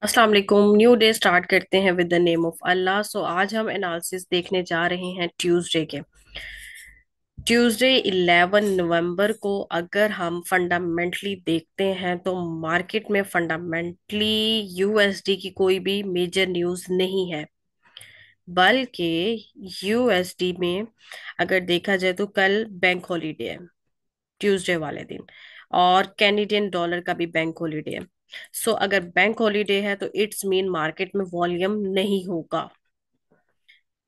अस्सलाम वालेकुम। New day start करते हैं विद द नेम ऑफ अल्लाह। सो आज हम एनालिसिस देखने जा रहे हैं ट्यूसडे के। ट्यूसडे 11 नवंबर को अगर हम फंडामेंटली देखते हैं तो मार्केट में फंडामेंटली यूएसडी की कोई भी मेजर न्यूज़ नहीं है। बल्कि यूएसडी में अगर देखा जाए तो कल बैंक हॉलीडे है, ट्यूसडे वाले दिन। और कैनेडियन डॉलर का भी बैंक हॉलीडे है। सो अगर बैंक हॉलीडे है तो इट्स मीन मार्केट में वॉल्यूम नहीं होगा।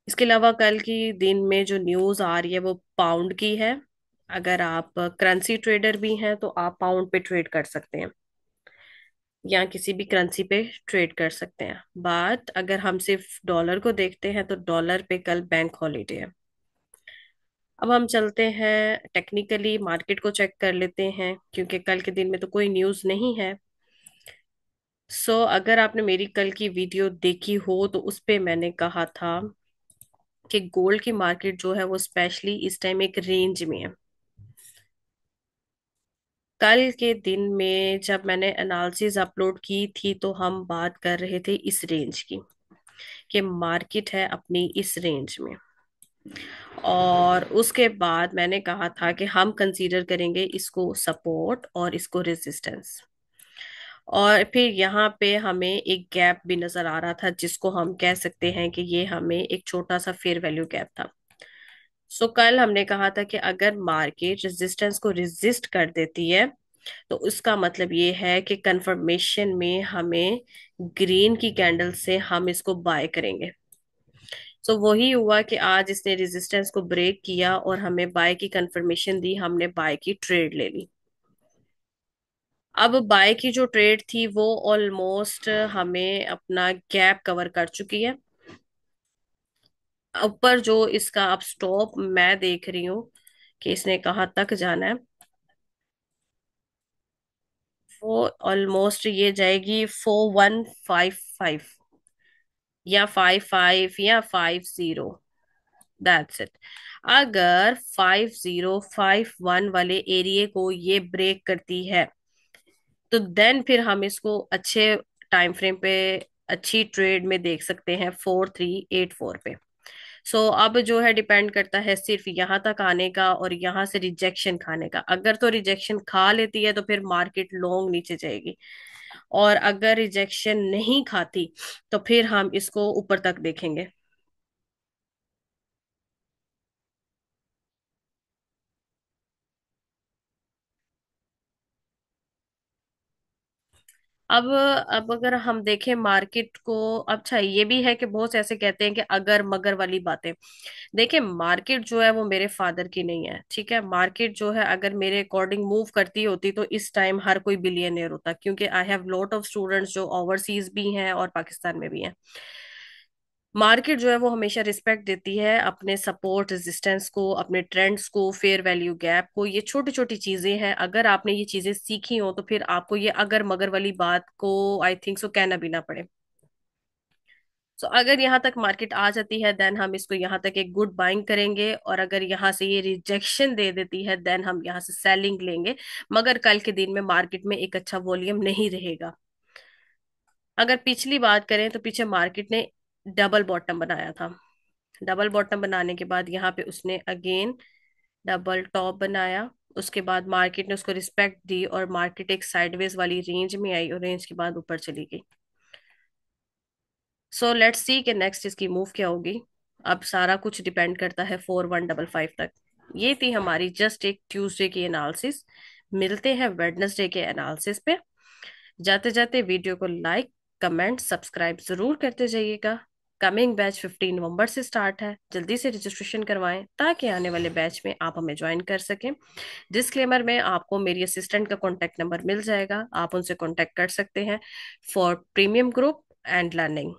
इसके अलावा कल की दिन में जो न्यूज आ रही है वो पाउंड की है। अगर आप करेंसी ट्रेडर भी हैं तो आप पाउंड पे ट्रेड कर सकते हैं या किसी भी करेंसी पे ट्रेड कर सकते हैं। बट अगर हम सिर्फ डॉलर को देखते हैं तो डॉलर पे कल बैंक हॉलीडे है। अब हम चलते हैं टेक्निकली मार्केट को चेक कर लेते हैं क्योंकि कल के दिन में तो कोई न्यूज़ नहीं है। अगर आपने मेरी कल की वीडियो देखी हो तो उस पे मैंने कहा था कि गोल्ड की मार्केट जो है वो स्पेशली इस टाइम एक रेंज में है। कल के दिन में जब मैंने एनालिसिस अपलोड की थी तो हम बात कर रहे थे इस रेंज की, कि मार्केट है अपनी इस रेंज में। और उसके बाद मैंने कहा था कि हम कंसीडर करेंगे इसको सपोर्ट और इसको रेजिस्टेंस। और फिर यहाँ पे हमें एक गैप भी नजर आ रहा था जिसको हम कह सकते हैं कि ये हमें एक छोटा सा फेयर वैल्यू गैप था। कल हमने कहा था कि अगर मार्केट रेजिस्टेंस को रेजिस्ट कर देती है तो उसका मतलब ये है कि कंफर्मेशन में हमें ग्रीन की कैंडल से हम इसको बाय करेंगे। वही हुआ कि आज इसने रेजिस्टेंस को ब्रेक किया और हमें बाय की कंफर्मेशन दी, हमने बाय की ट्रेड ले ली। अब बाय की जो ट्रेड थी वो ऑलमोस्ट हमें अपना गैप कवर कर चुकी है। ऊपर जो इसका अब स्टॉप मैं देख रही हूँ कि इसने कहाँ तक जाना है। वो ऑलमोस्ट ये जाएगी 4155 या 55 या 50। That's it. अगर 5051 वाले एरिया को ये ब्रेक करती है तो देन फिर हम इसको अच्छे टाइम फ्रेम पे अच्छी ट्रेड में देख सकते हैं 4384 पे। अब जो है डिपेंड करता है सिर्फ यहाँ तक आने का और यहाँ से रिजेक्शन खाने का। अगर तो रिजेक्शन खा लेती है तो फिर मार्केट लॉन्ग नीचे जाएगी, और अगर रिजेक्शन नहीं खाती तो फिर हम इसको ऊपर तक देखेंगे। अब अगर हम देखें मार्केट को, अच्छा ये भी है कि बहुत से ऐसे कहते हैं कि अगर मगर वाली बातें। देखिए मार्केट जो है वो मेरे फादर की नहीं है, ठीक है। मार्केट जो है अगर मेरे अकॉर्डिंग मूव करती होती तो इस टाइम हर कोई बिलियनियर होता, क्योंकि I have lot of students जो ओवरसीज भी हैं और पाकिस्तान में भी हैं। मार्केट जो है वो हमेशा रिस्पेक्ट देती है अपने सपोर्ट रेजिस्टेंस को, अपने ट्रेंड्स को, फेयर वैल्यू गैप को। ये छोटी छोटी चीजें हैं, अगर आपने ये चीजें सीखी हो तो फिर आपको ये अगर मगर वाली बात को आई थिंक सो कहना भी ना पड़े। अगर यहाँ तक मार्केट आ जाती है देन हम इसको यहाँ तक एक गुड बाइंग करेंगे, और अगर यहाँ से ये रिजेक्शन दे देती है देन हम यहाँ से सेलिंग लेंगे। मगर कल के दिन में मार्केट में एक अच्छा वॉल्यूम नहीं रहेगा। अगर पिछली बात करें तो पीछे मार्केट ने डबल बॉटम बनाया था। डबल बॉटम बनाने के बाद यहाँ पे उसने अगेन डबल टॉप बनाया। उसके बाद मार्केट ने उसको रिस्पेक्ट दी और मार्केट एक साइडवेज वाली रेंज में आई और रेंज के बाद ऊपर चली गई। लेट्स सी कि नेक्स्ट इसकी मूव क्या होगी। अब सारा कुछ डिपेंड करता है 4155 तक। ये थी हमारी जस्ट एक ट्यूसडे की एनालिसिस। मिलते हैं वेडनेसडे के एनालिसिस पे। जाते जाते वीडियो को लाइक, कमेंट, सब्सक्राइब जरूर करते जाइएगा। कमिंग बैच 15 नवंबर से स्टार्ट है, जल्दी से रजिस्ट्रेशन करवाएं ताकि आने वाले बैच में आप हमें ज्वाइन कर सकें। डिस्क्लेमर में आपको मेरी असिस्टेंट का कॉन्टैक्ट नंबर मिल जाएगा, आप उनसे कॉन्टैक्ट कर सकते हैं for premium group and learning.